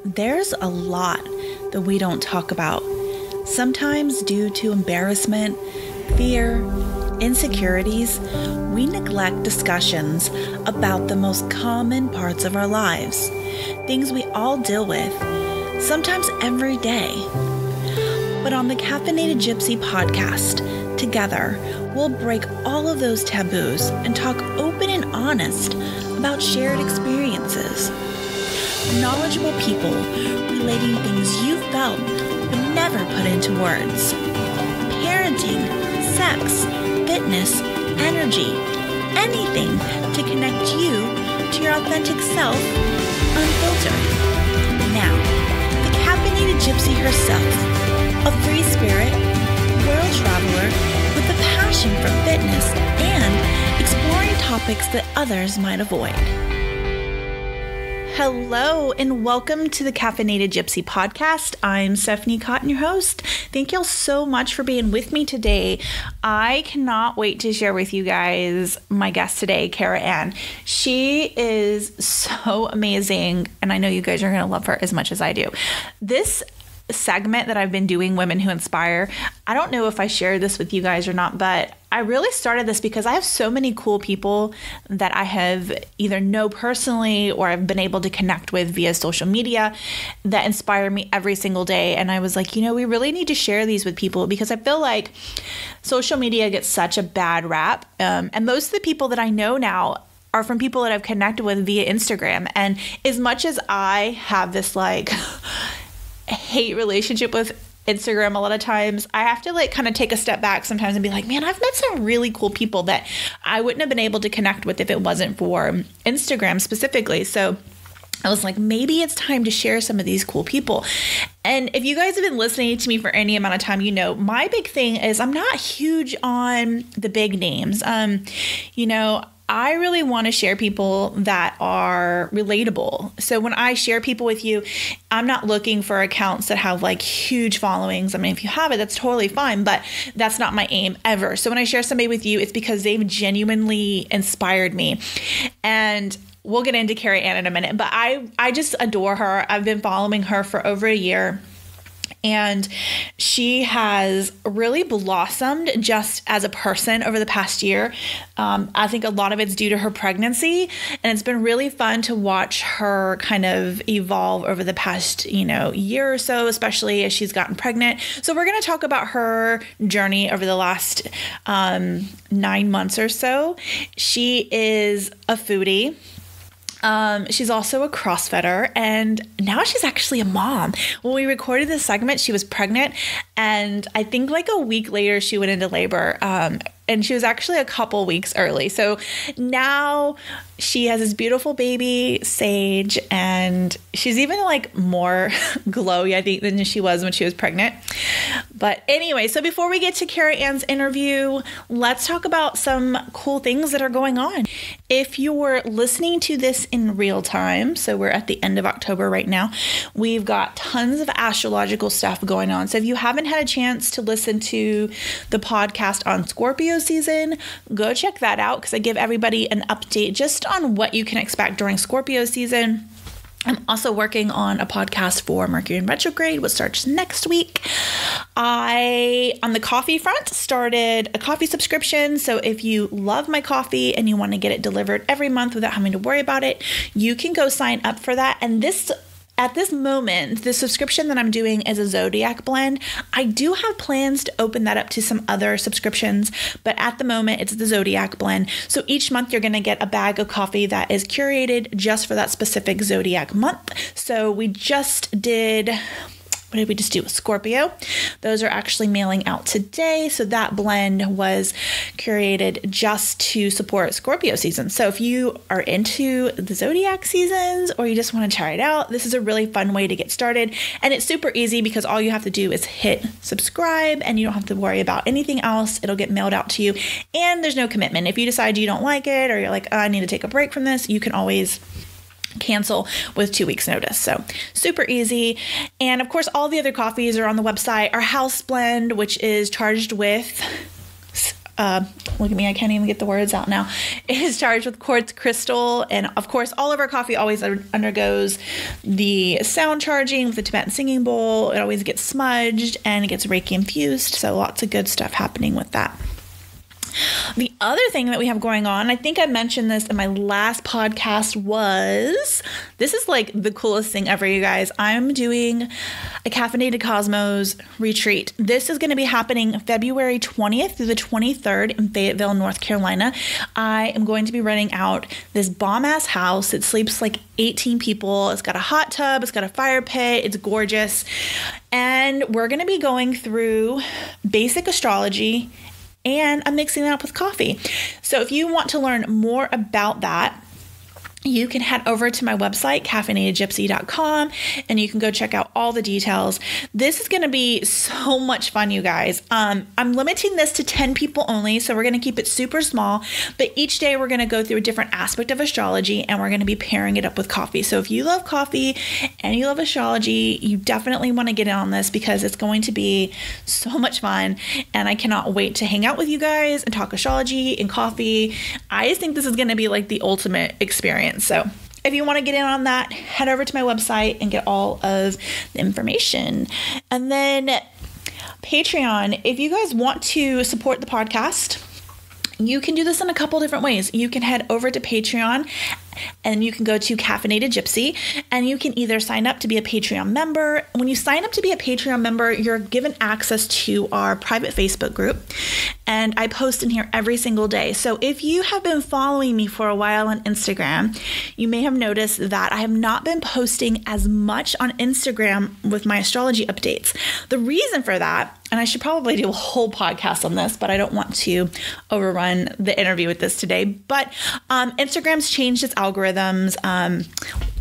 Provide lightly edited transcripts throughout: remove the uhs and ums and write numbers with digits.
there's a lot that we don't talk about, sometimes due to embarrassment, fear, insecurities. We neglect discussions about the most common parts of our lives, things we all deal with, sometimes every day. But on the Caffeinated Gypsy podcast, together, we'll break all of those taboos and talk open and honest about shared experiences. Knowledgeable people relating things you felt but never put into words. Parenting, sex, fitness, energy, anything to connect you to your authentic self, unfiltered. Now, the Caffeinated Gypsy herself, a free spirit, world traveler with a passion for fitness and exploring topics that others might avoid. Hello and welcome to the Caffeinated Gypsy podcast. I'm Stephanie Cotton, your host. Thank y'all so much for being with me today. I cannot wait to share with you guys my guest today, Kara Ann. She is so amazing, and I know you guys are going to love her as much as I do. This segment that I've been doing, Women Who Inspire, I don't know if I shared this with you guys or not, but I really started this because I have so many cool people that I have either know personally or I've been able to connect with via social media that inspire me every single day. And I was like, we really need to share these with people because I feel like social media gets such a bad rap. And most of the people that I know now are from people that I've connected with via Instagram. And as much as I have this hate relationship with Instagram a lot of times, I have to kind of take a step back sometimes and be like, man, I've met some really cool people that I wouldn't have been able to connect with if it wasn't for Instagram specifically. So I was like, maybe it's time to share some of these cool people. And if you guys have been listening to me for any amount of time, my big thing is I'm not huge on the big names. I really want to share people that are relatable. So when I share people with you, I'm not looking for accounts that have huge followings. I mean, if you have it, that's totally fine, but that's not my aim ever. So when I share somebody with you, it's because they've genuinely inspired me. And we'll get into Kara Ann in a minute, but I just adore her. I've been following her for over a year. And she has really blossomed just as a person over the past year. I think a lot of it's due to her pregnancy. And it's been really fun to watch her kind of evolve over the past, year or so, especially as she's gotten pregnant. So we're going to talk about her journey over the last 9 months or so. She is a foodie. She's also a CrossFitter, and now she's actually a mom. When we recorded this segment, she was pregnant, and I think a week later she went into labor, and she was actually a couple weeks early. So now she has this beautiful baby, Sage, and she's even more glowy, I think, than she was when she was pregnant. But anyway, so before we get to Kara Ann's interview, let's talk about some cool things that are going on. If you're listening to this in real time, so we're at the end of October right now, we've got tons of astrological stuff going on. So if you haven't had a chance to listen to the podcast on Scorpio season, go check that out because I give everybody an update just on what you can expect during Scorpio season. I'm also working on a podcast for Mercury in retrograde, which starts next week. On the coffee front, started a coffee subscription. So if you love my coffee and you want to get it delivered every month without having to worry about it, you can go sign up for that. And at this moment, the subscription that I'm doing is a Zodiac blend. I do have plans to open that up to some other subscriptions, but at the moment, it's the Zodiac blend. So each month, you're going to get a bag of coffee that is curated just for that specific Zodiac month. So we just did... What did we just do with Scorpio? Those are actually mailing out today. So that blend was curated just to support Scorpio season. So if you are into the Zodiac seasons or you just want to try it out, this is a really fun way to get started. And it's super easy because all you have to do is hit subscribe and you don't have to worry about anything else. It'll get mailed out to you and there's no commitment. If you decide you don't like it or you're like, I need to take a break from this, you can always cancel with 2 weeks notice. So super easy. And of course, all the other coffees are on the website. Our house blend, which is charged with look at me, I can't even get the words out now, is charged with quartz crystal. And of course, all of our coffee always undergoes the sound charging with the Tibetan singing bowl. It always gets smudged and it gets Reiki infused. So lots of good stuff happening with that. The other thing that we have going on, I think I mentioned this in my last podcast, was this is like the coolest thing ever, you guys. I'm doing a Caffeinated Cosmos retreat. This is going to be happening February 20th through the 23rd in Fayetteville, North Carolina. I am going to be renting out this bomb-ass house. It sleeps like 18 people. It's got a hot tub. It's got a fire pit. It's gorgeous. And we're going to be going through basic astrology, and I'm mixing it up with coffee. So if you want to learn more about that, you can head over to my website, caffeinatedgypsy.com, and you can go check out all the details. This is going to be so much fun, you guys. I'm limiting this to 10 people only, so we're going to keep it super small, but each day we're going to go through a different aspect of astrology, and we're going to be pairing it up with coffee. So if you love coffee and you love astrology, you definitely want to get in on this because it's going to be so much fun, and I cannot wait to hang out with you guys and talk astrology and coffee. I just think this is going to be like the ultimate experience. So if you want to get in on that, head over to my website and get all of the information. And then Patreon, if you guys want to support the podcast, you can do this in a couple different ways. You can head over to Patreon and you can go to Caffeinated Gypsy and you can either sign up to be a Patreon member. When you sign up to be a Patreon member, you're given access to our private Facebook group, and I post in here every single day. So if you have been following me for a while on Instagram, you may have noticed that I have not been posting as much on Instagram with my astrology updates. The reason for that, and I should probably do a whole podcast on this, but I don't want to overrun the interview with this today, but Instagram's changed its algorithms.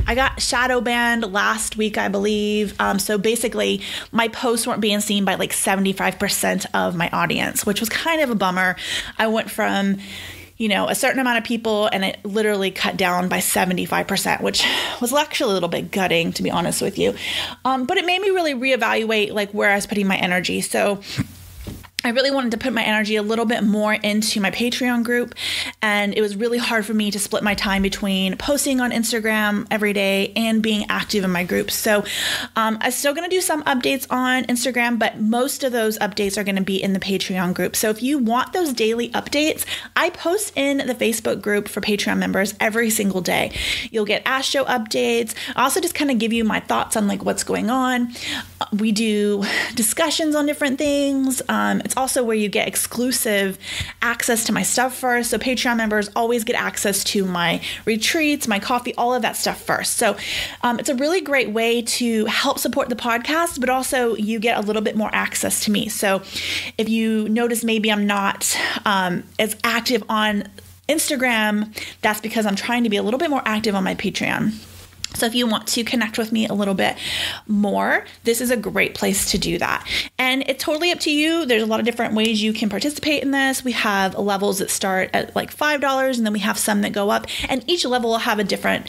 I got shadow banned last week, I believe. So basically, my posts weren't being seen by like 75% of my audience, which was kind of a bummer. I went from, a certain amount of people, and it literally cut down by 75%, which was actually a little bit gutting, to be honest with you. But it made me really reevaluate like where I was putting my energy. So I really wanted to put my energy a little bit more into my Patreon group, and it was really hard for me to split my time between posting on Instagram every day and being active in my group. So I'm still going to do some updates on Instagram, but most of those updates are going to be in the Patreon group. So if you want those daily updates, I post in the Facebook group for Patreon members every single day. You'll get Astro updates. I also just kind of give you my thoughts on like what's going on. We do discussions on different things. It's also where you get exclusive access to my stuff first. So Patreon members always get access to my retreats, my coffee, all of that stuff first. So it's a really great way to help support the podcast, but also you get a little bit more access to me. So if you notice maybe I'm not as active on Instagram, that's because I'm trying to be a little bit more active on my Patreon. So if you want to connect with me a little bit more, this is a great place to do that. And it's totally up to you. There's a lot of different ways you can participate in this. We have levels that start at like $5, and then we have some that go up, and each level will have a different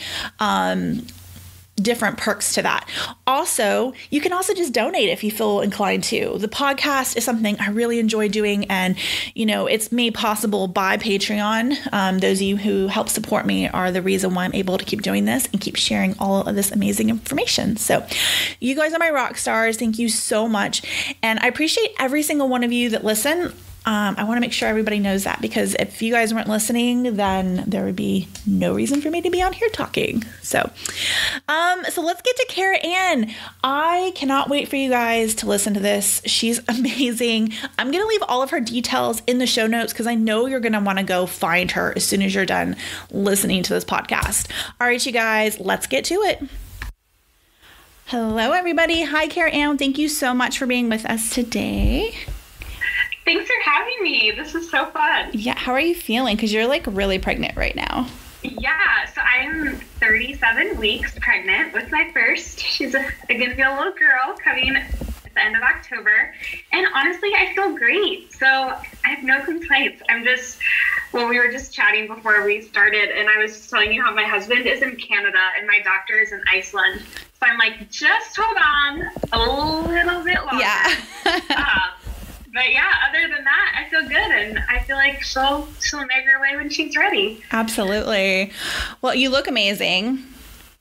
perks to that. Also, you can also just donate if you feel inclined to. The podcast is something I really enjoy doing, and it's made possible by Patreon. Those of you who help support me are the reason why I'm able to keep doing this and keep sharing all of this amazing information. So you guys are my rock stars. Thank you so much. And I appreciate every single one of you that listen. I want to make sure everybody knows that, because if you guys weren't listening, then there would be no reason for me to be on here talking. So let's get to Kara Ann. I cannot wait for you guys to listen to this. She's amazing. I'm going to leave all of her details in the show notes because I know you're going to want to go find her as soon as you're done listening to this podcast. All right, you guys, let's get to it. Hello, everybody. Hi, Kara Ann. Thank you so much for being with us today. Thanks for having me. This is so fun. Yeah. How are you feeling? Because you're like really pregnant right now. Yeah. So I'm 37 weeks pregnant with my first. She's going to be a little girl coming at the end of October. And honestly, I feel great. So I have no complaints. We were just chatting before we started, and I was just telling you how my husband is in Canada and my doctor is in Iceland. So I'm like, just hold on a little bit longer. Yeah. But yeah, other than that, I feel good, and I feel like she'll make her way when she's ready. Absolutely. Well, you look amazing.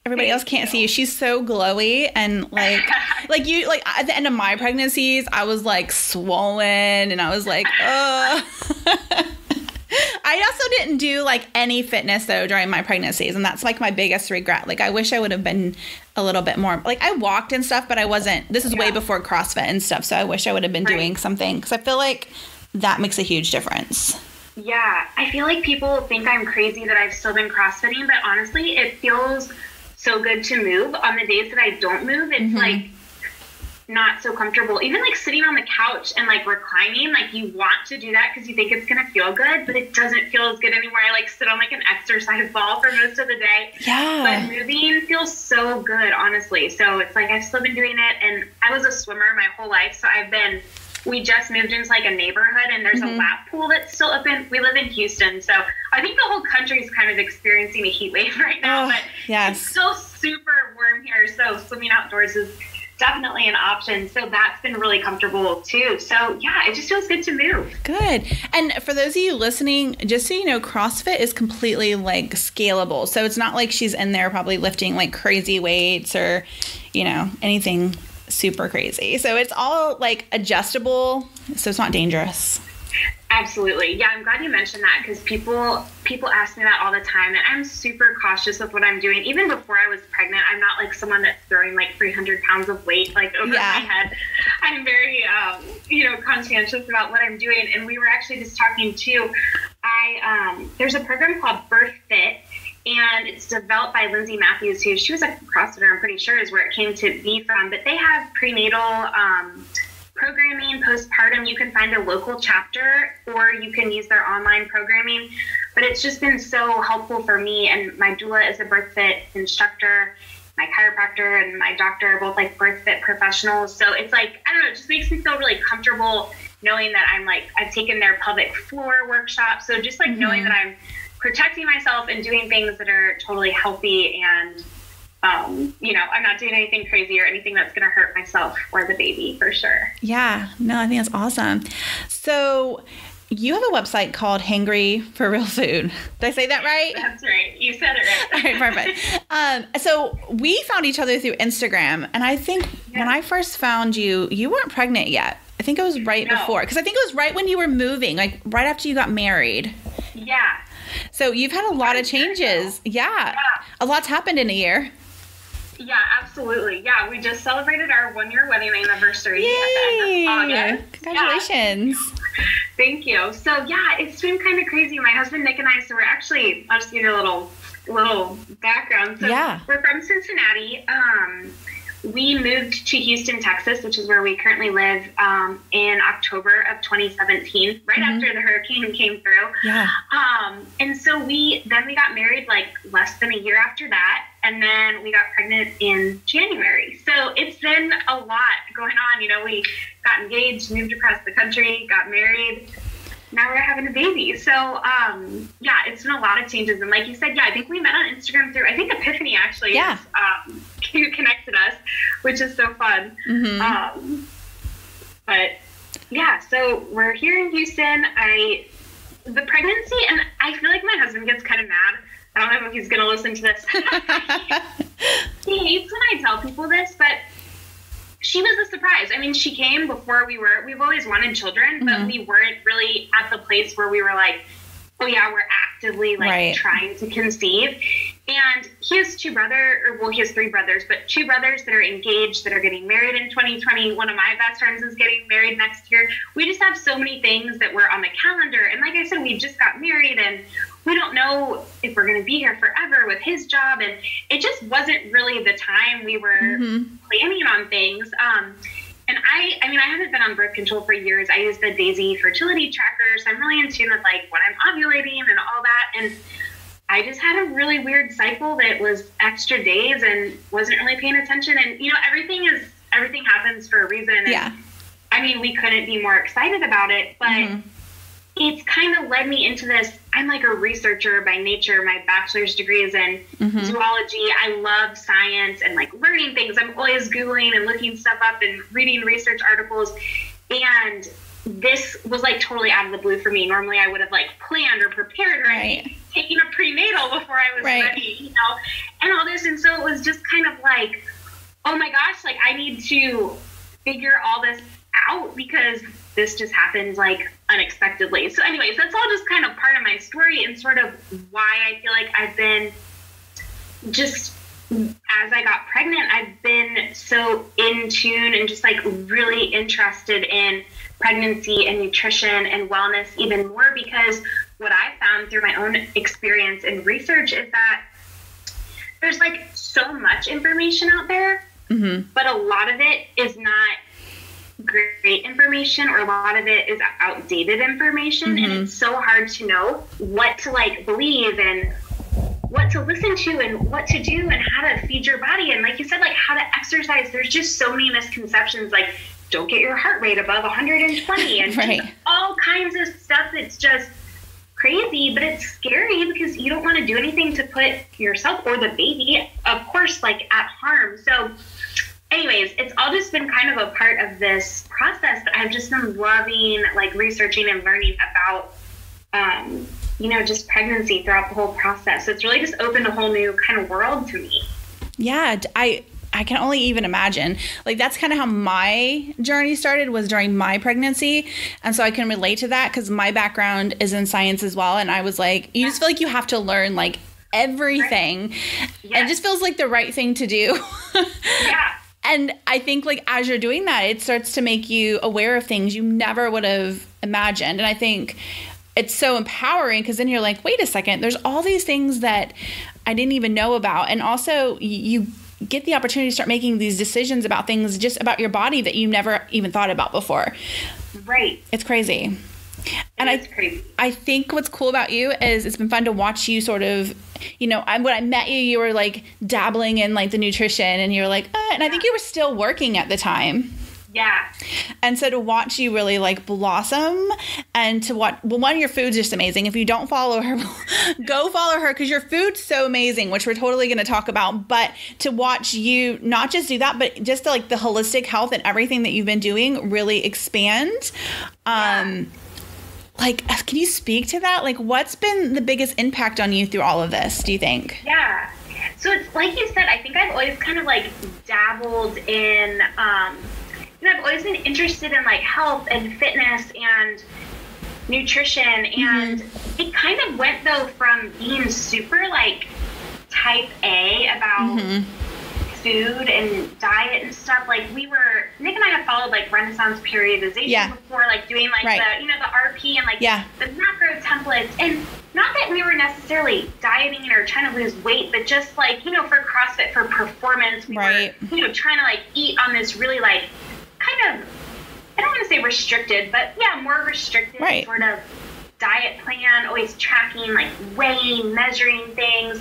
Everybody else can't see you. She's so glowy, and like at the end of my pregnancies, I was like swollen, and I was like, ugh. I also didn't do like any fitness though during my pregnancies, and that's like my biggest regret. Like I wish I would have been a little bit more, like I walked and stuff, but I wasn't. This is way before CrossFit and stuff, so I wish I would have been doing something, because I feel like that makes a huge difference. Yeah, I feel like people think I'm crazy that I've still been CrossFitting, but honestly, it feels so good to move. On the days that I don't move, it's like not so comfortable. Even like sitting on the couch and like reclining, like you want to do that because you think it's gonna feel good, but it doesn't feel as good anymore. I like sit on like an exercise ball for most of the day. Yeah. But moving feels so good, honestly. So it's like I've still been doing it, and I was a swimmer my whole life, so we just moved into like a neighborhood, and there's a lap pool that's still open. We live in Houston, so I think the whole country is kind of experiencing a heat wave right now, but it's still super warm here, so swimming outdoors is definitely an option. So that's been really comfortable too. So yeah, it just feels good to move. Good. And for those of you listening, just so you know, CrossFit is completely like scalable. So it's not like she's in there probably lifting like crazy weights or, you know, anything super crazy. So it's all like adjustable. So it's not dangerous. Absolutely. Yeah, I'm glad you mentioned that, because people ask me that all the time, and I'm super cautious with what I'm doing. Even before I was pregnant, I'm not like someone that's throwing like 300 pounds of weight like over my head. I'm very, conscientious about what I'm doing. And we were actually just talking too. There's a program called Birth Fit, and it's developed by Lindsay Matthews, who she was a CrossFitter, I'm pretty sure is where it came to be from. But they have prenatal programming, postpartum. You can find a local chapter, or you can use their online programming. But it's just been so helpful for me, and my doula is a birth fit instructor. My chiropractor and my doctor are both like birth fit professionals. So it's like, I don't know, it just makes me feel really comfortable knowing that I've taken their pelvic floor workshop. So just like knowing that I'm protecting myself and doing things that are totally healthy, and I'm not doing anything crazy or anything that's going to hurt myself or the baby, for sure. Yeah, no, I think that's awesome. So you have a website called Hangry for Real Food. Did I say that right? That's right. You said it right. All right, perfect. So we found each other through Instagram, and I think when I first found you, you weren't pregnant yet. I think it was before, because I think it was right when you were moving, like right after you got married. Yeah. So you've had a lot of changes. Yeah. A lot's happened in a year. Yeah, absolutely. Yeah, we just celebrated our 1-year wedding anniversary Yay! at the end of August. Congratulations. Yeah. Thank you. So yeah, it's been kind of crazy. My husband Nick and I, so we're actually, I'll just give you a little background. So we're from Cincinnati. We moved to Houston, Texas, which is where we currently live, in October of 2017, right after the hurricane came through. Yeah. And so we got married like less than a year after that. And then we got pregnant in January. So it's been a lot going on. We got engaged, moved across the country, got married. Now we're having a baby. So, it's been a lot of changes. And like you said, I think we met on Instagram through, I think Epiphany actually is, who connected us, which is so fun. So we're here in Houston. The pregnancy, and I feel like my husband gets kind of mad. I don't know if he's going to listen to this. He hates when I tell people this, but she was a surprise. I mean, she came before we've always wanted children, but we weren't really at the place where we were like, oh yeah, we're actively trying to conceive. And he has he has 3 brothers, but 2 brothers that are engaged, that are getting married in 2020. One of my best friends is getting married next year. We just have so many things that were on the calendar. And like I said, we just got married, and we don't know if we're going to be here forever with his job. And it just wasn't really the time we were planning on things. And I haven't been on birth control for years. I use the Daisy fertility tracker, so I'm really in tune with like when I'm ovulating and all that. And I just had a really weird cycle that was extra days and wasn't really paying attention. And everything happens for a reason. And, I mean, we couldn't be more excited about it, but it's kind of led me into this. I'm like a researcher by nature. My bachelor's degree is in zoology. I love science and like learning things. I'm always Googling and looking stuff up and reading research articles. And this was like totally out of the blue for me. Normally I would have like planned or prepared or taken a prenatal before I was ready, you know, and all this. And so it was just kind of like, oh my gosh, like I need to figure all this out because this just happened like unexpectedly. So anyways, that's all just kind of part of my story and sort of why I feel like I've been just, as I got pregnant, I've been so in tune and just like really interested in pregnancy and nutrition and wellness even more, because what I found through my own experience and research is that there's like so much information out there, but a lot of it is not great information, or a lot of it is outdated information, and it's so hard to know what to like believe and what to listen to and what to do and how to feed your body. And like you said, like how to exercise. There's just so many misconceptions, like don't get your heart rate above 120 and just all kinds of stuff that's just crazy, but it's scary because you don't want to do anything to put yourself or the baby, of course, like at harm. So anyways, it's all just been kind of a part of this process that I've just been loving, like researching and learning about, you know, just pregnancy throughout the whole process. So it's really just opened a whole new kind of world to me. Yeah, I can only even imagine. Like that's kind of how my journey started, was during my pregnancy. And so I can relate to that because my background is in science as well. And I was like, you just feel like you have to learn like everything. It just feels like the right thing to do. And I think like as you're doing that, it starts to make you aware of things you never would have imagined. And I think it's so empowering because then you're like, wait a second, there's all these things that I didn't even know about. And also you get the opportunity to start making these decisions about things just about your body that you never even thought about before. Right. It's crazy. And I think what's cool about you is it's been fun to watch you sort of, you know, when I met you, you were like dabbling in like the nutrition and you were like, and I think you were still working at the time. Yeah. And so to watch you really like blossom and to watch, well, one, your food's just amazing. If you don't follow her, go follow her because your food's so amazing, which we're totally going to talk about. But to watch you not just do that, but just like the holistic health and everything that you've been doing really expand. Like, can you speak to that? Like, what's been the biggest impact on you through all of this, do you think? Yeah. So it's like you said, I think I've always kind of like dabbled in, you know, I've always been interested in like health and fitness and nutrition. And it kind of went though from being super like type A about food and diet and stuff. Like Nick and I have followed like Renaissance periodization before, like doing like the, you know, the RP and like the macro templates. And not that we were necessarily dieting or trying to lose weight, but just like, you know, for CrossFit, for performance, we were, you know, trying to like eat on this really like kind of, I don't want to say restricted, but yeah, more restricted sort of diet plan, always tracking, like weighing, measuring things.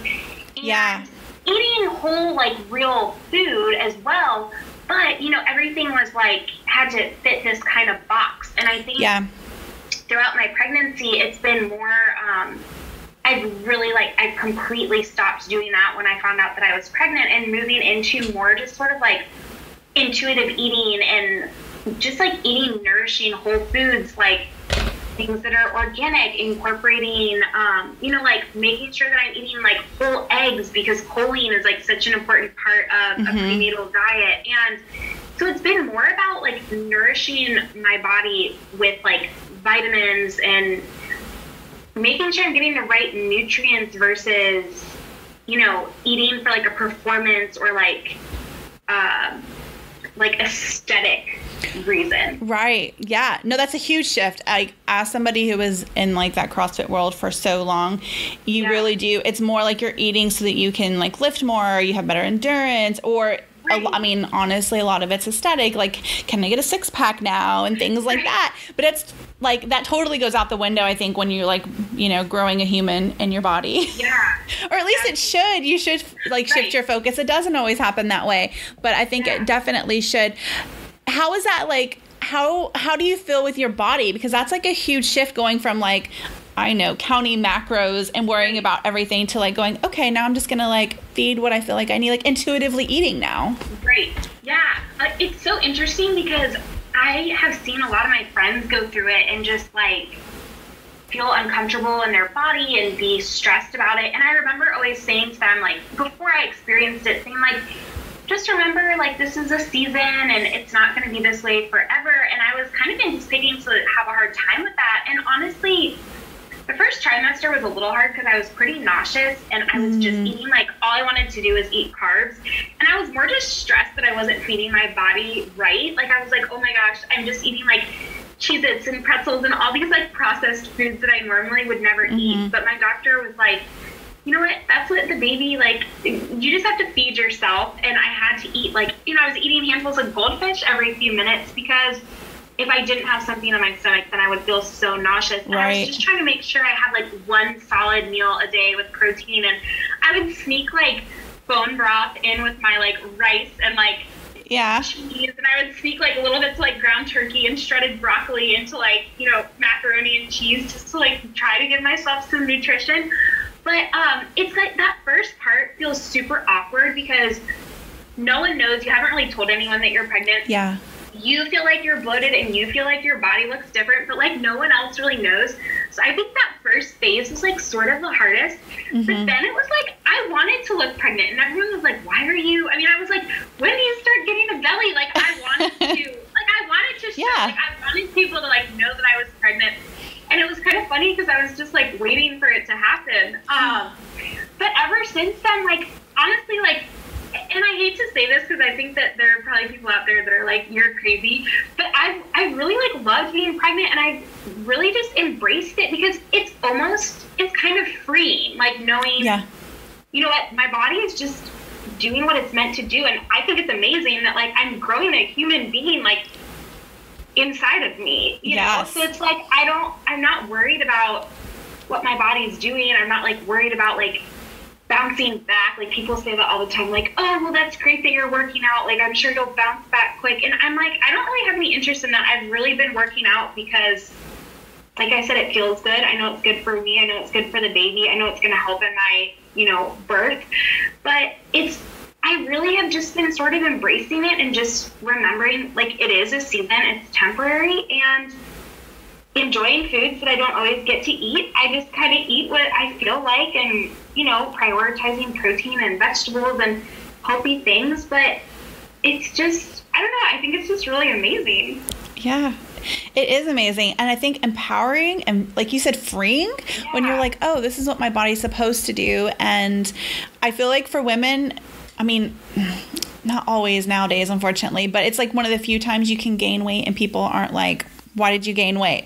And eating whole, like, real food as well, but, you know, everything was, like, had to fit this kind of box. And I think throughout my pregnancy, it's been more, I completely stopped doing that when I found out that I was pregnant and moving into more just sort of, like, intuitive eating and just, like, eating nourishing whole foods, like, things that are organic, incorporating, you know, like making sure that I'm eating like whole eggs because choline is like such an important part of a prenatal diet. And so it's been more about like nourishing my body with like vitamins and making sure I'm getting the right nutrients versus, you know, eating for like a performance or like aesthetic reason. Right. Yeah. No, that's a huge shift. As somebody who was in like that CrossFit world for so long, you really do. It's more like you're eating so that you can like lift more, or you have better endurance, or I mean, honestly, a lot of it's aesthetic. Like, can I get a 6-pack now and things like that? But it's like that totally goes out the window, I think, when you're like, you know, growing a human in your body. Yeah. Or at least it should. You should like shift your focus. It doesn't always happen that way, but I think it definitely should. How is that like? How do you feel with your body? Because that's like a huge shift going from like, I know, counting macros and worrying about everything to like going, okay, now I'm just going to like feed what I feel like I need, like intuitively eating now. Right. Yeah. It's so interesting because I have seen a lot of my friends go through it and just like feel uncomfortable in their body and be stressed about it. And I remember always saying to them, like, before I experienced it, saying like, just remember, like, this is a season and it's not going to be this way forever. And I was kind of anticipating to have a hard time with that. And honestly, the first trimester was a little hard because I was pretty nauseous and I was just eating, like, all I wanted to do was eat carbs. And I was more just stressed that I wasn't feeding my body right. Like, I was like, oh my gosh, I'm just eating, like, Cheez-Its and pretzels and all these, like, processed foods that I normally would never eat. But my doctor was like, you know what, that's what the baby, like, you just have to feed yourself. And I had to eat, like, you know, I was eating handfuls of goldfish every few minutes because if I didn't have something in my stomach, then I would feel so nauseous. And I was just trying to make sure I had, like, one solid meal a day with protein. And I would sneak, like, bone broth in with my, like, rice and, like, cheese. And I would sneak, like, a little bit to, like, ground turkey and shredded broccoli into, like, you know, macaroni and cheese just to, like, try to give myself some nutrition. But it's like that first part feels super awkward because no one knows. You haven't really told anyone that you're pregnant. Yeah. You feel like you're bloated and you feel like your body looks different, but like no one else really knows. So I think that first phase was like sort of the hardest. But then it was like I wanted to look pregnant and everyone was like, why are you? I mean, I was like, when do you start getting a belly? Like I wanted to show, like I wanted people to like know that I was pregnant. And it was kind of funny because I was just like waiting for it to happen. But ever since then, like honestly, like, and I hate to say this because I think that there are probably people out there that are like, you're crazy. But I really like loved being pregnant and I really just embraced it because it's kind of freeing, like knowing, you know what, my body is just doing what it's meant to do. And I think it's amazing that like I'm growing a human being like inside of me, you know? So it's like, I'm not worried about what my body's doing. I'm not like worried about like bouncing back. Like people say that all the time, like, oh, well, that's great that you're working out. Like, I'm sure you'll bounce back quick. And I'm like, I don't really have any interest in that. I've really been working out because, like I said, it feels good. I know it's good for me. I know it's good for the baby. I know it's going to help in my, you know, birth. But I really have just been sort of embracing it and just remembering, like, it is a season, it's temporary, and enjoying foods that I don't always get to eat. I just kind of eat what I feel like and, you know, prioritizing protein and vegetables and healthy things. But it's just, I don't know, I think it's just really amazing. Yeah. It is amazing. And I think empowering and, like you said, freeing when you're like, oh, this is what my body's supposed to do. And I feel like for women, I mean, not always nowadays, unfortunately, but it's like one of the few times you can gain weight and people aren't like, why did you gain weight?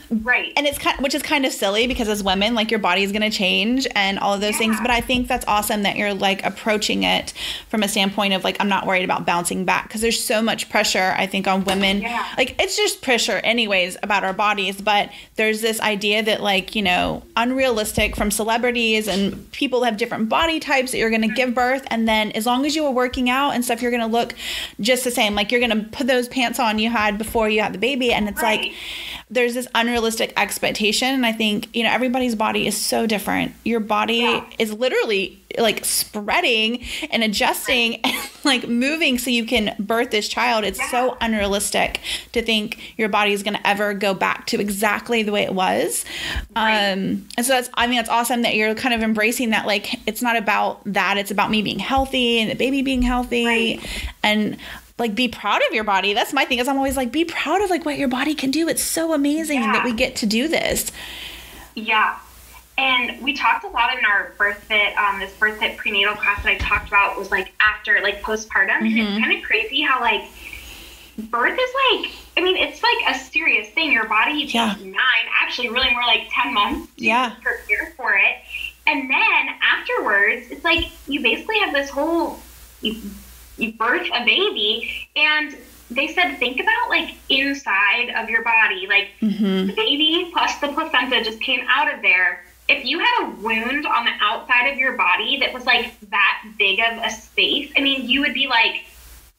Right. And it's which is kind of silly because as women, like your body is going to change and all of those things. But I think that's awesome that you're like approaching it from a standpoint of like, I'm not worried about bouncing back because there's so much pressure, I think, on women. Like it's just pressure anyways about our bodies. But there's this idea that like, you know, unrealistic from celebrities and people have different body types that you're going to give birth. And then as long as you were working out and stuff, you're going to look just the same. Like you're going to put those pants on you had before you had the baby. And it's like, there's this unrealistic expectation. And I think, you know, everybody's body is so different. Your body is literally like spreading and adjusting and like moving so you can birth this child. It's so unrealistic to think your body is going to ever go back to exactly the way it was. And so that's awesome that you're kind of embracing that. Like, it's not about that. It's about me being healthy and the baby being healthy and like be proud of your body. That's my thing is I'm always like, be proud of like what your body can do. It's so amazing that we get to do this. Yeah. And we talked a lot in our birth fit, this birth fit prenatal class that I talked about was like after like postpartum. And it's kind of crazy how like birth is like, I mean, it's like a serious thing. Your body takes 9, actually really more like 10 months to prepare for it. And then afterwards, it's like you basically have this whole, you birth a baby, and they said, think about like inside of your body, like the baby plus the placenta just came out of there. If you had a wound on the outside of your body that was like that big of a space, I mean, you would be like,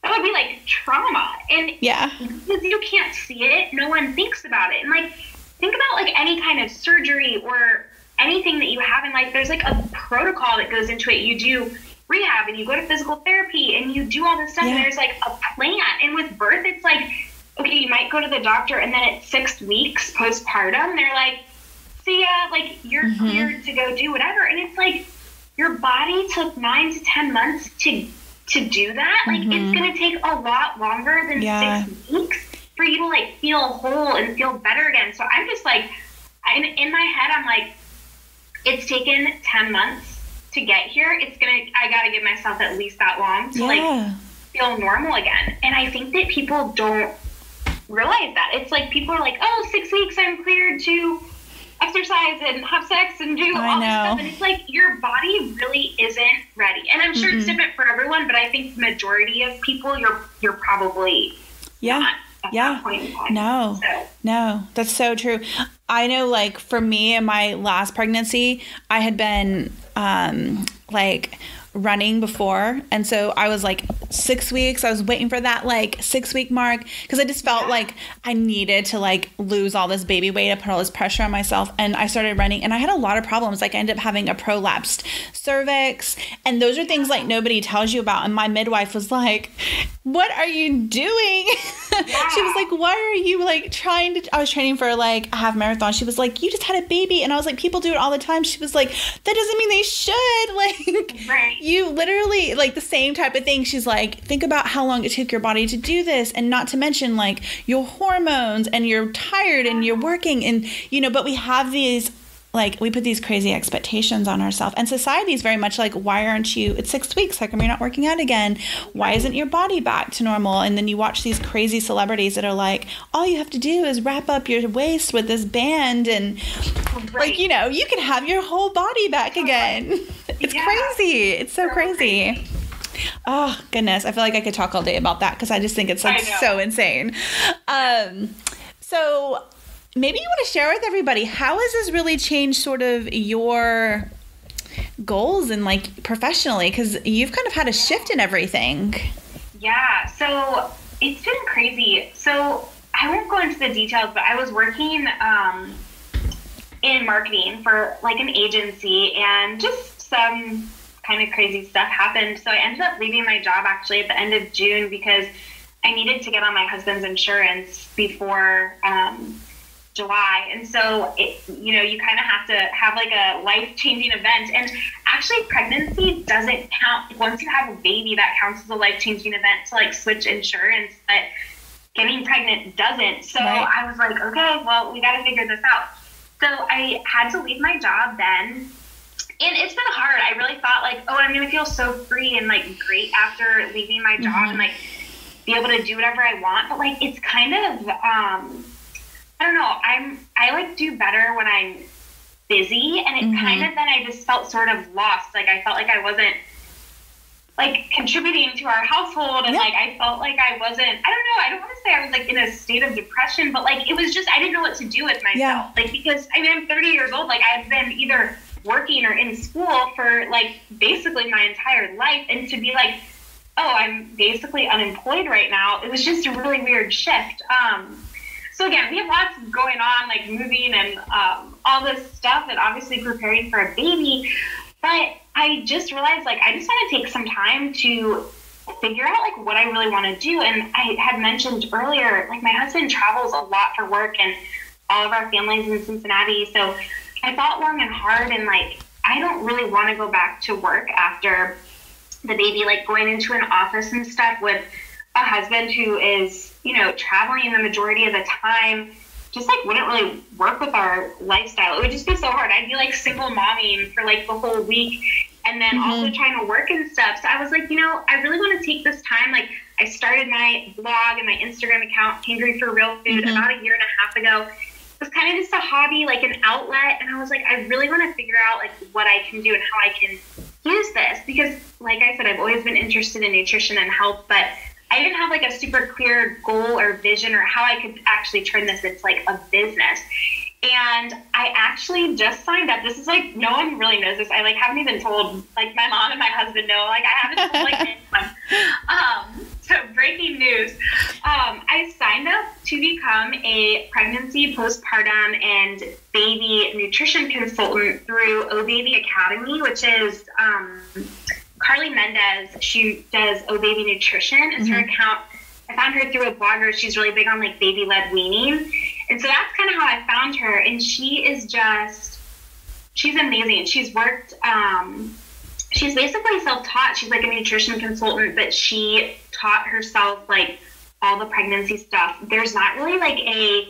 that would be like trauma. And because you can't see it, no one thinks about it. And like, think about like any kind of surgery or anything that you have in life, there's like a protocol that goes into it. You do rehab and you go to physical therapy and you do all this stuff and there's like a plan. And with birth, it's like okay, you might go to the doctor, and then at 6 weeks postpartum, they're like, see ya, like, you're cleared to go do whatever. And it's like, your body took 9 to 10 months to do that. Like, it's going to take a lot longer than 6 weeks for you to, like, feel whole and feel better again. So I'm just like, in my head, I'm like, it's taken 10 months to get here. I got to give myself at least that long to, like, feel normal again. And I think that people don't realize that. It's like, people are like, oh, 6 weeks, I'm cleared to exercise and have sex and do all this stuff. And it's like, your body really isn't ready. And I'm sure it's different for everyone, but I think the majority of people, you're probably not at that point in time. No, that's so true. I know, like, for me in my last pregnancy, I had been like running before, and so I was like 6 weeks, I was waiting for that like 6 week mark, because I just felt like I needed to like lose all this baby weight. I put all this pressure on myself, and I started running, and I had a lot of problems. Like, I ended up having a prolapsed cervix, and those are things like nobody tells you about. And my midwife was like, what are you doing? She was like, why are you like I was training for like a half marathon. She was like, you just had a baby. And I was like, people do it all the time. She was like, that doesn't mean they should. Like, you literally, like, the same type of thing. She's like, think about how long it took your body to do this, and not to mention like your hormones, and you're tired and you're working, and but we have these, like, we put these crazy expectations on ourselves, and society is very much like, why aren't you, it's 6 weeks, how come you're not working out again? Why isn't your body back to normal? And then you watch these crazy celebrities that are like, all you have to do is wrap up your waist with this band, and like, you can have your whole body back again. It's crazy. It's so crazy. Oh, goodness. I feel like I could talk all day about that, because I just think it's like so insane. So maybe you want to share with everybody, how has this really changed sort of your goals and like professionally? Because you've kind of had a shift in everything. Yeah. So it's been crazy. So I won't go into the details, but I was working in marketing for like an agency, and just some kind of crazy stuff happened. So I ended up leaving my job actually at the end of June, because I needed to get on my husband's insurance before July. And so, you kind of have to have like a life-changing event. And actually, pregnancy doesn't count. Once you have a baby, that counts as a life-changing event to like switch insurance, but getting pregnant doesn't. So I was like, okay, well, we got to figure this out. So I had to leave my job then. And it's been hard. I really thought like, oh, I'm going to feel so free and like great after leaving my job and like be able to do whatever I want. But like, it's kind of, I don't know. I like do better when I'm busy, and it kind of, then I just felt sort of lost. Like, I felt like I wasn't like contributing to our household, and like, I felt like I wasn't, I don't know. I don't want to say I was like in a state of depression, but like, it was just, I didn't know what to do with myself. Like, because I mean, I'm 30 years old. Like, I've been either working or in school for like basically my entire life, and to be like, oh, I'm basically unemployed right now, it was just a really weird shift. So again, we have lots going on, like moving and all this stuff, and obviously preparing for a baby. But I just realized, like, I just want to take some time to figure out like what I really want to do. And I had mentioned earlier, like, my husband travels a lot for work, and all of our families in Cincinnati. So I thought long and hard, and like, I don't really want to go back to work after the baby, like going into an office and stuff with a husband who is, traveling the majority of the time, just like wouldn't really work with our lifestyle. It would just be so hard. I'd be like single momming for like the whole week, and then also trying to work and stuff. So I was like, I really want to take this time. Like, I started my blog and my Instagram account, Hangry for Real Food, about a year and a half ago. It was kind of just a hobby, like an outlet. And I was like, I really want to figure out like what I can do and how I can use this, because like I said, I've always been interested in nutrition and health, but I didn't have like a super clear goal or vision or how I could actually turn this into like a business. And I actually just signed up. This is like, no one really knows this. I like haven't even told, like, my mom and my husband know. Like, I haven't told like anyone. So breaking news. I signed up to become a pregnancy, postpartum, and baby nutrition consultant through O Baby Academy, which is Carly Mendez. She does O Baby Nutrition. It's her account. I found her through a blogger. She's really big on like baby-led weaning. And so that's kind of how I found her. And she's amazing. She's worked, she's basically self-taught. She's like a nutrition consultant, but she taught herself like all the pregnancy stuff. There's not really like a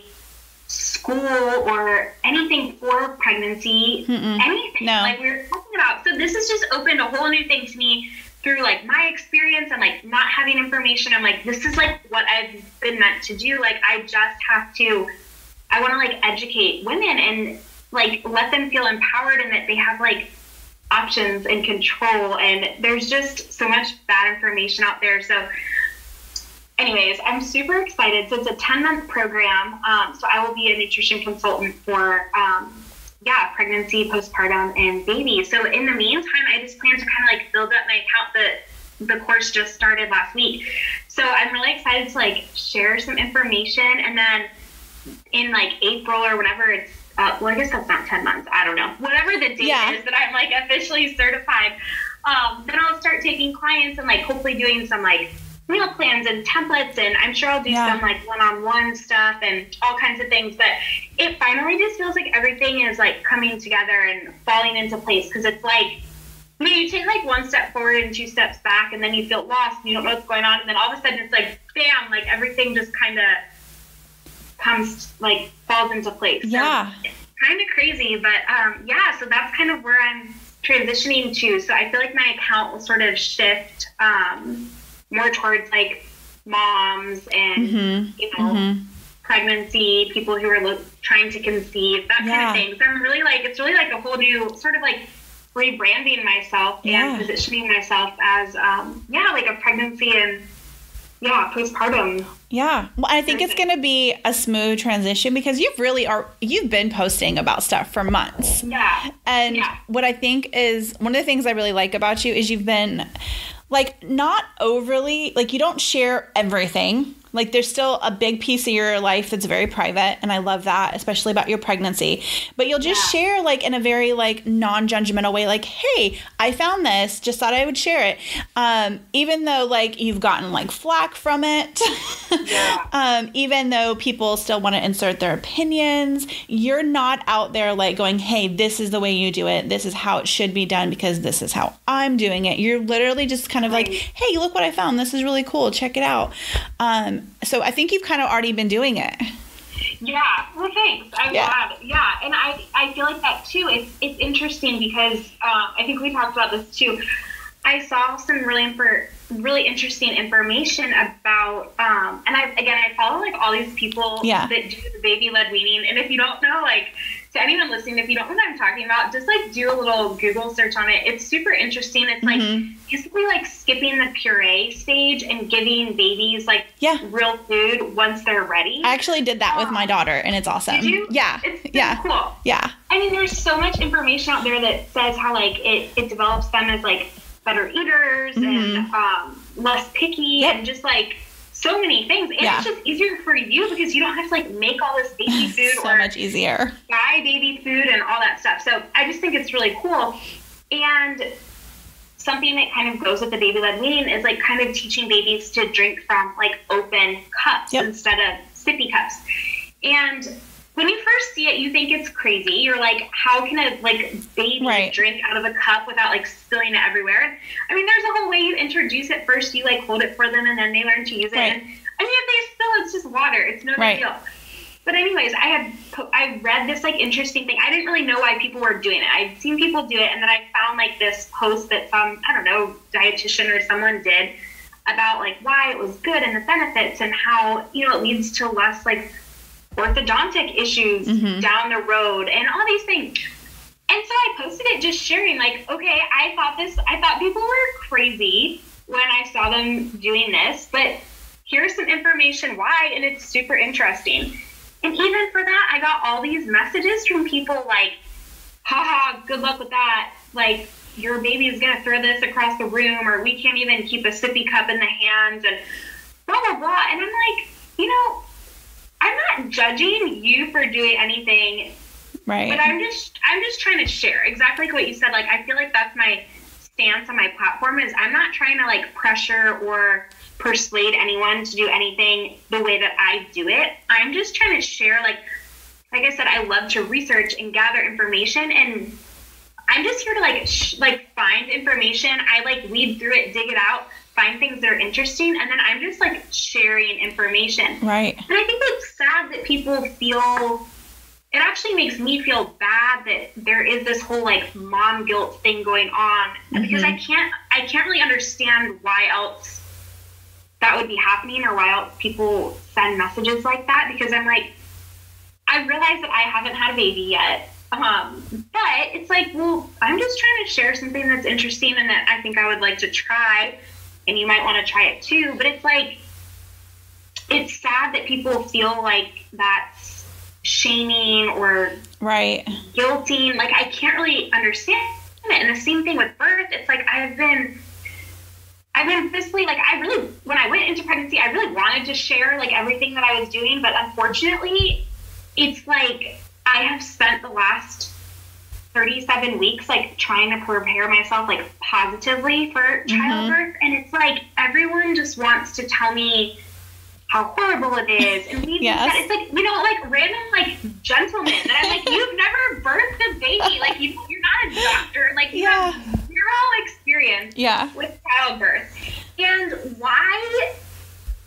school or anything for pregnancy, anything like we were talking about. So this has just opened a whole new thing to me through like my experience and like not having information. I'm like, this is like what I've been meant to do. Like I want to like educate women and like let them feel empowered and that they have like options and control. And there's just so much bad information out there. So anyways, I'm super excited. So it's a 10-month program. So I will be a nutrition consultant for, pregnancy, postpartum, and baby. So in the meantime, I just plan to kind of like build up my account. The course just started last week. So I'm really excited to like share some information. And then in like April or whenever it's, I guess that's not 10 months. I don't know. Whatever the date is that I'm like officially certified, then I'll start taking clients and like hopefully doing some like meal plans and templates, and I'm sure I'll do some like one-on-one stuff and all kinds of things. But it finally just feels like everything is like coming together and falling into place, because it's like, you take like one step forward and 2 steps back, and then you feel lost and you don't know what's going on, and then all of a sudden it's like bam, like everything just kind of falls into place. So it's kind of crazy, but so that's kind of where I'm transitioning to. So I feel like my account will sort of shift more towards like moms and pregnancy, people who are trying to conceive, that kind of thing. So I'm really like, it's really like a whole new sort of like rebranding myself and positioning myself as like a pregnancy and postpartum. Yeah. Well, I think it's going to be a smooth transition, because you've been posting about stuff for months. Yeah. And what I think is one of the things I really like about you is you've been like not overly, like you don't share everything. Like there's still a big piece of your life that's very private, and I love that, especially about your pregnancy. But you'll just share like in a very like non-judgmental way, like, hey, I found this, just thought I would share it. Even though like you've gotten like flack from it, even though people still want to insert their opinions, you're not out there like going, hey, this is the way you do it, this is how it should be done because this is how I'm doing it. You're literally just kind of like, hey, look what I found, this is really cool, check it out. So I think you've kind of already been doing it. Yeah. Well, thanks. I'm glad. Yeah. And I feel like that too. It's interesting because I think we talked about this too. I saw some really interesting information about, and I follow like all these people that do the baby-led weaning. And if you don't know, like, to anyone listening, if you don't know what I'm talking about, just like do a little Google search on it. It's super interesting. It's like basically like skipping the puree stage and giving babies like real food once they're ready. I actually did that with my daughter, and it's awesome. Did you? Yeah. It's super cool. Yeah. I mean, there's so much information out there that says how like it develops them as like better eaters and less picky and just like so many things. And it's just easier for you because you don't have to like make all this baby food so much easier. Buy baby food and all that stuff. So I just think it's really cool. And something that kind of goes with the baby-led weaning is like kind of teaching babies to drink from like open cups instead of sippy cups. And when you first see it, you think it's crazy. You're like, how can a like baby drink out of a cup without like spilling it everywhere? I mean, there's a whole way you introduce it. First, you like hold it for them, and then they learn to use it. And, I mean, if they spill, it's just water. It's no big deal. But anyways, I read this like interesting thing. I didn't really know why people were doing it. I'd seen people do it, and then I found like this post that some, I don't know, dietitian or someone did about like why it was good and the benefits and how, you know, it leads to less like orthodontic issues down the road and all these things. And so I posted it just sharing like, okay, I thought people were crazy when I saw them doing this, but here's some information why, and it's super interesting. And even for that, I got all these messages from people like, haha, good luck with that. Like, your baby is going to throw this across the room, or we can't even keep a sippy cup in the hands, and blah, blah, blah. And I'm like, you know, I'm not judging you for doing anything, but I'm just trying to share exactly like what you said. Like, I feel like that's my stance on my platform is I'm not trying to like pressure or persuade anyone to do anything the way that I do it. I'm just trying to share, like I said, I love to research and gather information, and I'm just here to like find information. I like weed through it, dig it out, find things that are interesting, and then I'm just like sharing information. Right. And I think it's sad that people feel, it actually makes me feel bad that there is this whole like mom guilt thing going on, because I can't really understand why else that would be happening, or why else people send messages like that, because I'm like, I realize that I haven't had a baby yet. But it's like, well, I'm just trying to share something that's interesting and that I think I would like to try, and you might want to try it too. But it's like, it's sad that people feel like that's shaming or guilting. Like, I can't really understand it. And the same thing with birth. It's like, I've been physically, like, when I went into pregnancy, I really wanted to share like everything that I was doing, but unfortunately, it's like, I have spent the last 37 weeks, like, trying to prepare myself, like, positively for childbirth. And it's like, everyone just wants to tell me how horrible it is. And it's like, you know, like, random, like, gentlemen that I'm like, you've never birthed a baby. Like, you're not a doctor. Like, you have zero experience with childbirth. And why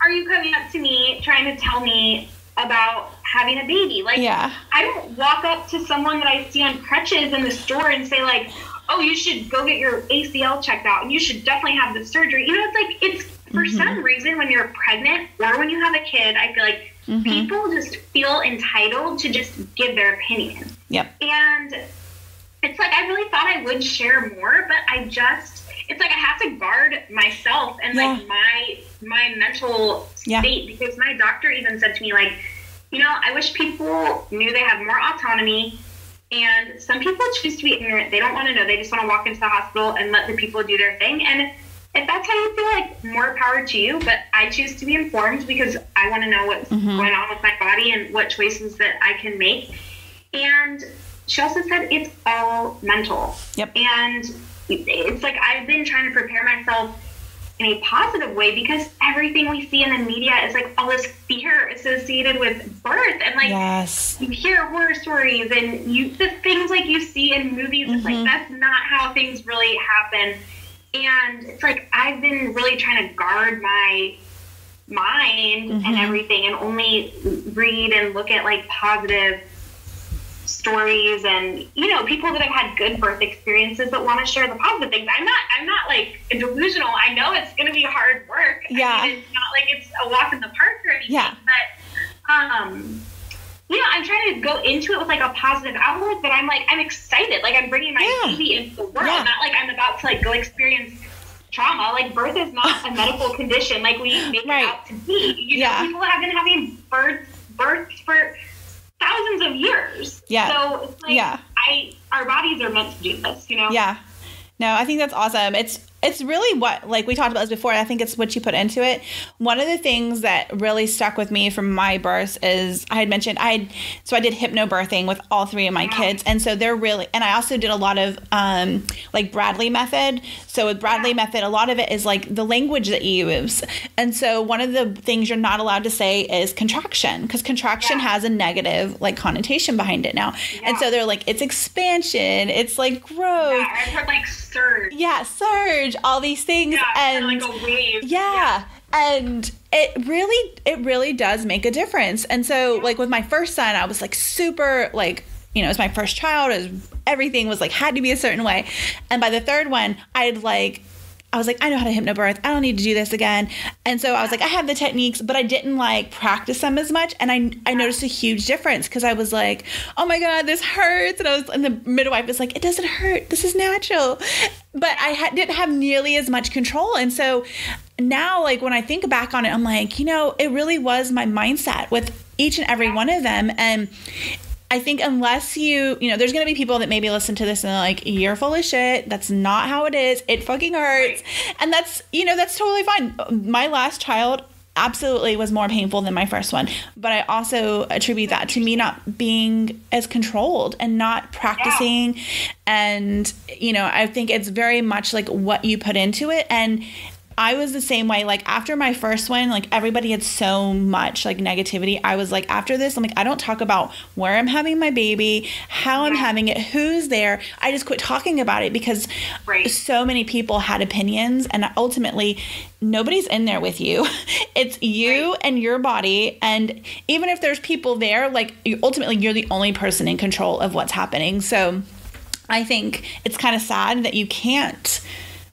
are you coming up to me trying to tell me about having a baby? Like, I don't walk up to someone that I see on crutches in the store and say like, oh, you should go get your ACL checked out and you should definitely have the surgery. You know, it's like, it's for some reason when you're pregnant or when you have a kid, I feel like people just feel entitled to just give their opinion. And it's like, I really thought I would share more, but it's like I have to guard myself and like my mental state, because my doctor even said to me, like, you know, I wish people knew they have more autonomy, and some people choose to be ignorant. They don't want to know. They just want to walk into the hospital and let the people do their thing. And if that's how you feel, like, more power to you, but I choose to be informed because I want to know what's going on with my body and what choices that I can make. And she also said it's all mental. And it's like, I've been trying to prepare myself in a positive way, because everything we see in the media is like all this fear associated with birth, and like you hear horror stories and the things like you see in movies, it's like, that's not how things really happen. And it's like, I've been really trying to guard my mind and everything, and only read and look at like positive stories and, you know, people that have had good birth experiences that want to share the positive things. I'm not like delusional. I know it's going to be hard work. I mean, it's not like it's a walk in the park or anything, but, you know, I'm trying to go into it with like a positive outlook, but I'm excited. Like, I'm bringing my baby into the world, not like I'm about to like go experience trauma. Like, birth is not a medical condition like we make it out to be. You know, people have been having births for thousands of years. So it's like, our bodies are meant to do this, you know? No, I think that's awesome. It's really what, like we talked about this before, and I think it's what you put into it. One of the things that really stuck with me from my births is, I had mentioned, I did hypnobirthing with all three of my kids. And so they're really, and I also did a lot of like Bradley method. So with Bradley method, a lot of it is like the language that you use. And so one of the things you're not allowed to say is contraction, because contraction has a negative like connotation behind it now. And so they're like, it's expansion, it's like growth. I've heard like surge. Surge, all these things. And like a wave. And it really does make a difference. And so like with my first son, I was like super like, you know, it was my first child, everything was like, had to be a certain way. And by the third one, I was like, I know how to hypnobirth. I don't need to do this again. And so I was like, I have the techniques, but I didn't like practice them as much. And I noticed a huge difference, because I was like, oh my God, this hurts. And the midwife was like, it doesn't hurt. This is natural. But I didn't have nearly as much control. And so now, like, when I think back on it, I'm like, you know, it really was my mindset with each and every one of them. And I think unless you know, there's going to be people that maybe listen to this and they're like, you're full of shit. That's not how it is. It fucking hurts. And that's, you know, that's totally fine. My last child absolutely was more painful than my first one. But I also attribute that to me not being as controlled and not practicing. And, you know, I think it's very much like what you put into it. And I was the same way. Like after my first one, like everybody had so much like negativity. I was like, after this, I'm like, I don't talk about where I'm having my baby, how I'm having it, who's there. I just quit talking about it because so many people had opinions, and ultimately nobody's in there with you. It's you and your body. And even if there's people there, like ultimately you're the only person in control of what's happening. So I think it's kind of sad that you can't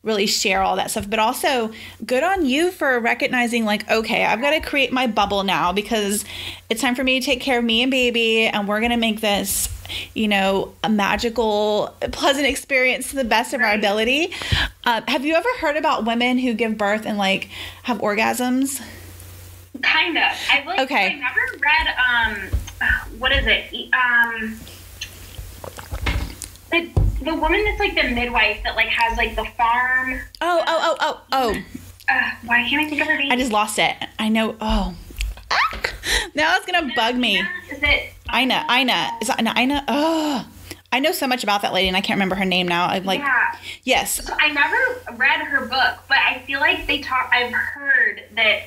really share all that stuff, but also good on you for recognizing like, okay, I've got to create my bubble now because it's time for me to take care of me and baby, and we're going to make this, you know, a magical, pleasant experience to the best of our ability. Have you ever heard about women who give birth and like have orgasms? Kind of. I never read, what is it? The woman that's like the midwife that like has like the farm. Why can't I think of her name? I just lost it. I know. Oh, now it's gonna bug me. Is it Ina? Is it Ina? Oh, I know so much about that lady, and I can't remember her name now. I'm like, yes. So I never read her book, but I feel like I've heard that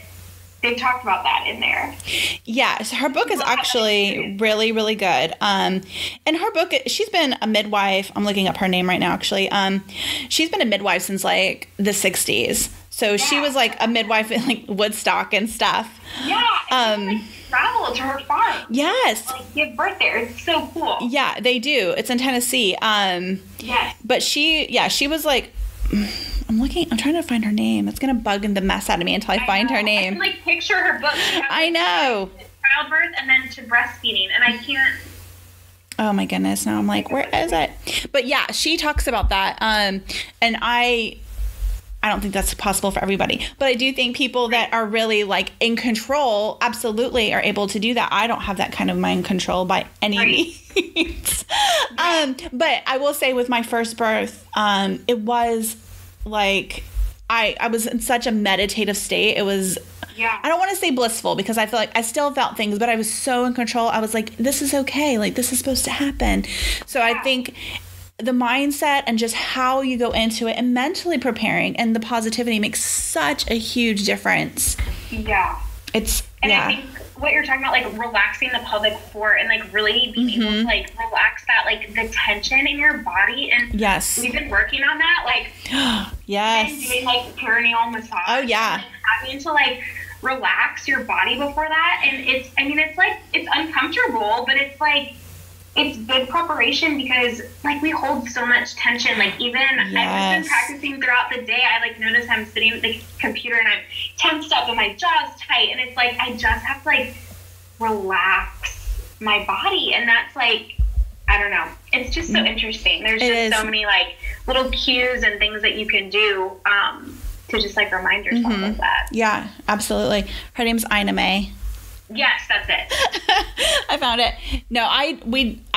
they've talked about that in there. Yeah, so her book is actually really, really good. And her book, she's been a midwife. I'm looking up her name right now, actually. She's been a midwife since like the 60s. So she was like a midwife in like Woodstock and stuff. Yeah, and like travel to her farm. Yes. Like give birth there. It's so cool. Yeah, they do. It's in Tennessee. Yes. But she was like, I'm trying to find her name. It's going to bug the mess out of me until I find her name. I can like picture her book. I know. Childbirth and then to breastfeeding, and I can't. Oh my goodness. Now I'm like, where is it? But yeah, she talks about that. And I don't think that's possible for everybody, but I do think people that are really like in control absolutely are able to do that. I don't have that kind of mind control by any means. But I will say with my first birth, it was like, I was in such a meditative state. It was, I don't want to say blissful because I feel like I still felt things, but I was so in control. I was like, this is okay. Like this is supposed to happen. So I think the mindset and just how you go into it and mentally preparing and the positivity makes such a huge difference. Yeah. I think what you're talking about, like relaxing the pelvic floor and like really being able to like relax that, like the tension in your body. And we've been working on that, like been doing like perineal massage. Oh yeah. And, like, having to like relax your body before that. And it's uncomfortable, but it's like, it's good preparation because like we hold so much tension. Like even I've been practicing throughout the day. I like notice I'm sitting at the computer and I'm tensed up and my jaw's tight, and it's like I just have to like relax my body, and that's like, I don't know. It's just so interesting. There's just so many like little cues and things that you can do to just like remind yourself of that. Yeah, absolutely. Her name's Ina May. Yes, that's it. I found it. No, I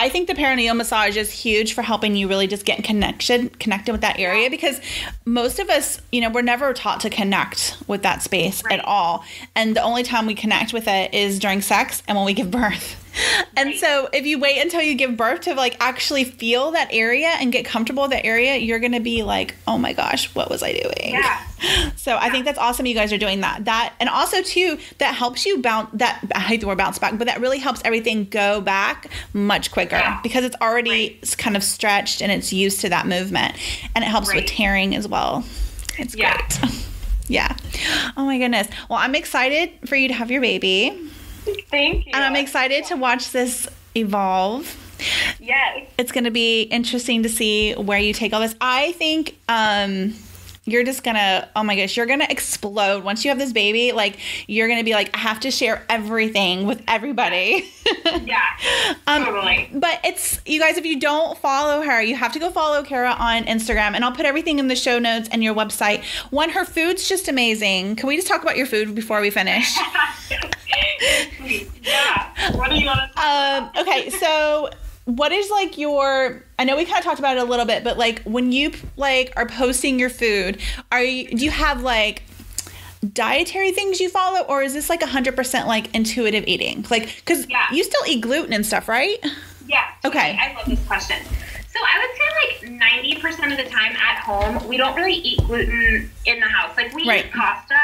think the perineal massage is huge for helping you really just get connected with that area, because most of us, you know, we're never taught to connect with that space at all. And the only time we connect with it is during sex and when we give birth. And so if you wait until you give birth to like actually feel that area and get comfortable with that area, you're going to be like, oh my gosh, what was I doing? Yeah. So I think that's awesome you guys are doing that. And also too, that helps you I hate the word bounce back, but that really helps everything go back much quicker because it's already kind of stretched and it's used to that movement, and it helps with tearing as well. It's great. Yeah. Oh my goodness. Well, I'm excited for you to have your baby. Thank you. And I'm excited to watch this evolve. Yes. It's going to be interesting to see where you take all this. I think you're just going to, oh my gosh, you're going to explode. Once you have this baby, like you're going to be like, I have to share everything with everybody. Yeah, totally. But it's, you guys, if you don't follow her, you have to go follow Kara on Instagram, and I'll put everything in the show notes and your website. One, her food's just amazing. Can we just talk about your food before we finish? Yeah. What do you want to talk about? Okay, so what is like I know we kind of talked about it a little bit, but like when you like are posting your food, do you have like dietary things you follow, or is this like 100% like intuitive eating? Like, cause you still eat gluten and stuff, right? Yeah. Okay. I love this question. So I would say like 90% of the time at home, we don't really eat gluten in the house. Like we eat pasta.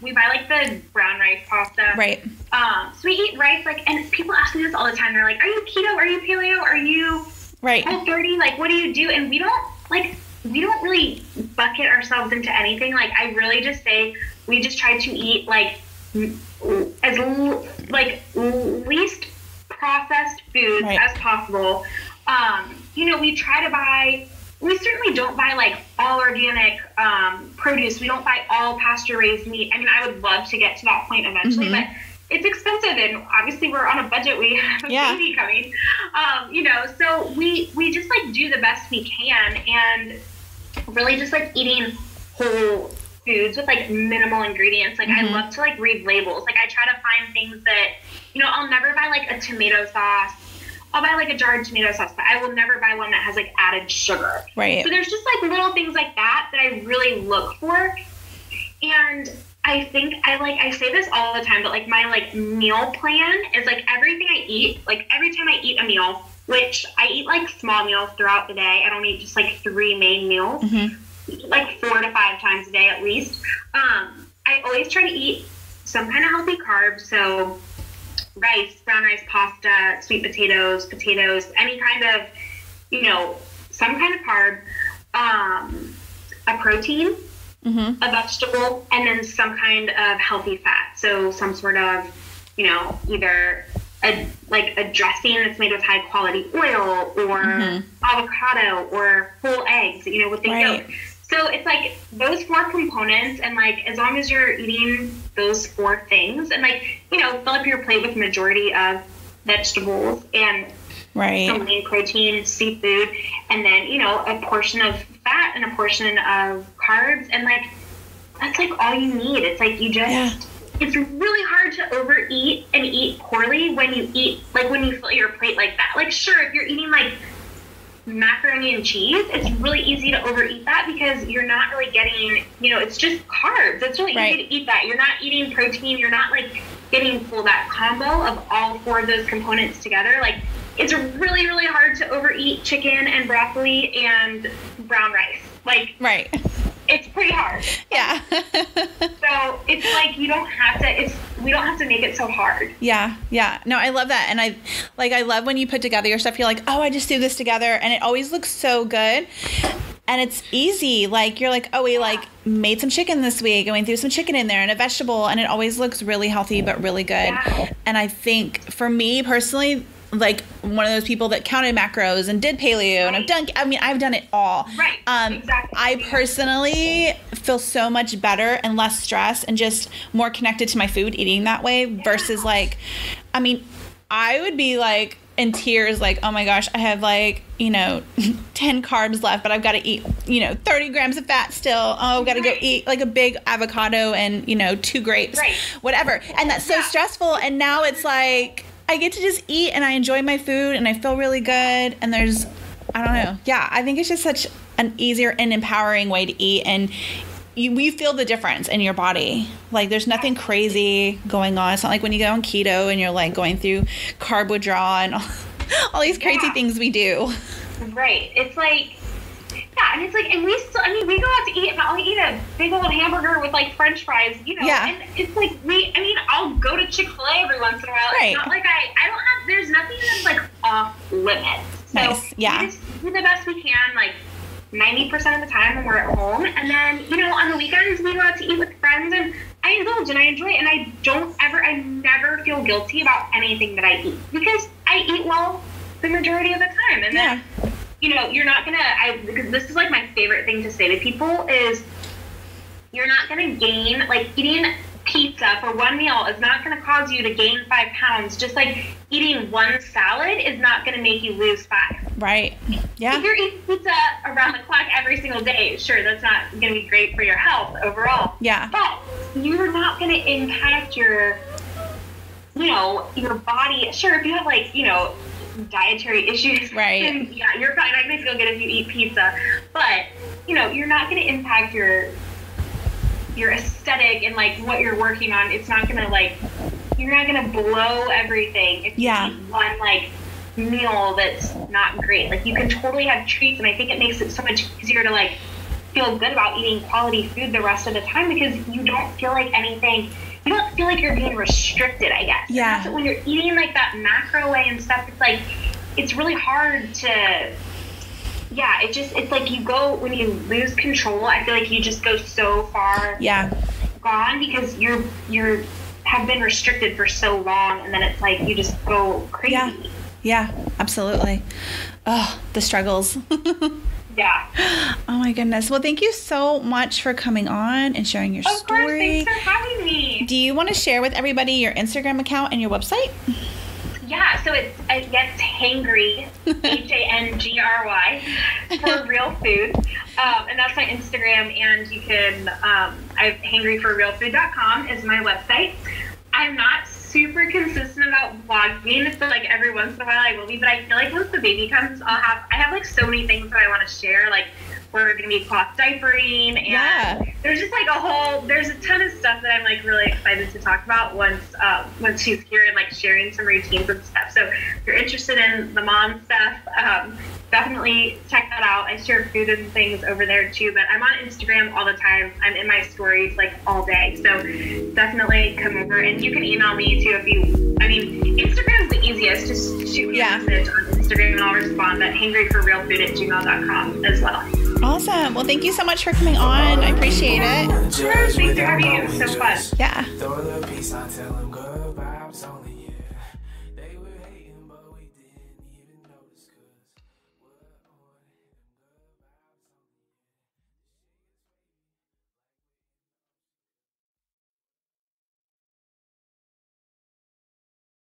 We buy like the brown rice pasta. Right. So we eat rice, like, and people ask me this all the time. They're like, are you keto? Are you paleo? Are you Whole 30? Like, what do you do? And we don't really bucket ourselves into anything. Like, I really just say we just try to eat like least processed foods as possible. We try to buy, we certainly don't buy like all organic produce. We don't buy all pasture raised meat. I mean, I would love to get to that point eventually, but it's expensive, and obviously we're on a budget. We have a baby coming, so we just like do the best we can, and really just like eating whole foods with like minimal ingredients. Like I love to like read labels. Like I try to find things that, I'll never buy like a tomato sauce. I'll buy like a jarred tomato sauce, but I will never buy one that has like added sugar. Right. So there's just like little things like that I really look for. And I think I say this all the time, but like my like meal plan is like everything I eat, like every time I eat a meal, which I eat like small meals throughout the day. I don't eat just like 3 main meals, like 4 to 5 times a day at least. I always try to eat some kind of healthy carbs. So rice, brown rice, pasta, sweet potatoes, any kind of, some kind of carb, a protein, a vegetable, and then some kind of healthy fat. So some sort of, either a dressing that's made with high quality oil, or avocado, or whole eggs, with the yolk. So it's like those 4 components, and like as long as you're eating those 4 things, and like, fill up your plate with majority of vegetables and some lean protein, seafood, and then, a portion of fat and a portion of carbs, and like that's like all you need. It's like you just it's really hard to overeat and eat poorly when you fill your plate like that. Like sure, if you're eating like macaroni and cheese, it's really easy to overeat that because you're not really getting, it's just carbs. It's really easy to eat that. You're not eating protein. You're not like getting full, that combo of all 4 of those components together. Like it's really, really hard to overeat chicken and broccoli and brown rice. Like, it's pretty hard. Yeah. So it's like we don't have to make it so hard. Yeah. No, I love that. And I love when you put together your stuff, you're like, oh, I just threw this together, and it always looks so good. And it's easy. Like you're like, oh, we like made some chicken this week, and we threw some chicken in there and a vegetable, and it always looks really healthy but really good. Yeah. And I think for me personally, like one of those people that counted macros and did paleo, and I've done it all. Right. Exactly. I personally feel so much better and less stressed and just more connected to my food eating that way versus like, I would be like in tears, like, oh my gosh, I have like, 10 carbs left, but I've got to eat, 30 grams of fat still. Oh, I've got to go eat like a big avocado and, 2 grapes, whatever. And that's so stressful. And now it's like, I get to just eat and I enjoy my food and I feel really good. And there's, I don't know. Yeah, I think it's just such an easier and empowering way to eat. And we feel the difference in your body. Like there's nothing crazy going on. It's not like when you go on keto and you're like going through carb withdrawal and all these crazy things we do. Right. It's like, and it's like, and we go out to eat and I'll eat a big old hamburger with like French fries, and it's like, I'll go to Chick-fil-A every once in a while. It's not like I don't have, there's nothing that's like off limits. So we just do the best we can, like 90% of the time when we're at home. And then, on the weekends we go out to eat with friends, and I indulge and I enjoy it, and I never feel guilty about anything that I eat because I eat well the majority of the time. And then, you're not because this is like my favorite thing to say to people is you're not going to gain, like eating pizza for one meal is not going to cause you to gain 5 pounds. Just like eating one salad is not going to make you lose 5. Right. Yeah. If you're eating pizza around the clock every single day, sure, that's not going to be great for your health overall. Yeah. But you're not going to impact your body. Sure, if you have like, dietary issues, then you're probably not going to feel good if you eat pizza. But, you're not going to impact your aesthetic and like what you're working on. It's not going to like, you're not going to blow everything if you eat one like meal that's not great. Like, you can totally have treats, and I think it makes it so much easier to like feel good about eating quality food the rest of the time, because you don't feel like you don't feel like you're being restricted, I guess. Yeah. And that's when you're eating like that macro way and stuff, it's like, it's really hard to, it's like when you lose control, I feel like you just go so far gone, because you're have been restricted for so long, and then it's like you just go crazy. Yeah, absolutely. Oh, the struggles. Yeah. Oh my goodness. Well, thank you so much for coming on and sharing your story. Of course, thanks for having me. Do you want to share with everybody your Instagram account and your website? Yeah, so it's Hangry, Hangry, for real food. And that's my Instagram, and you can, hangryforrealfood.com is my website. I'm not super consistent about vlogging, so like every once in a while I will be, but I feel like once the baby comes, I have like so many things that I want to share, like we're going to be cloth diapering, and there's just like there's a ton of stuff that I'm like really excited to talk about once she's here, and like sharing some routines and stuff. So if you're interested in the mom stuff, definitely check that out. I share food and things over there too, but I'm on Instagram all the time. I'm in my stories like all day, so definitely come over, and you can email me too Instagram's the easiest. Just shoot me a message on Instagram and I'll respond at hangryforrealfood@gmail.com as well. Awesome. Well, thank you so much for coming on. I appreciate it. Sure, thanks for having me. It was so fun. Yeah.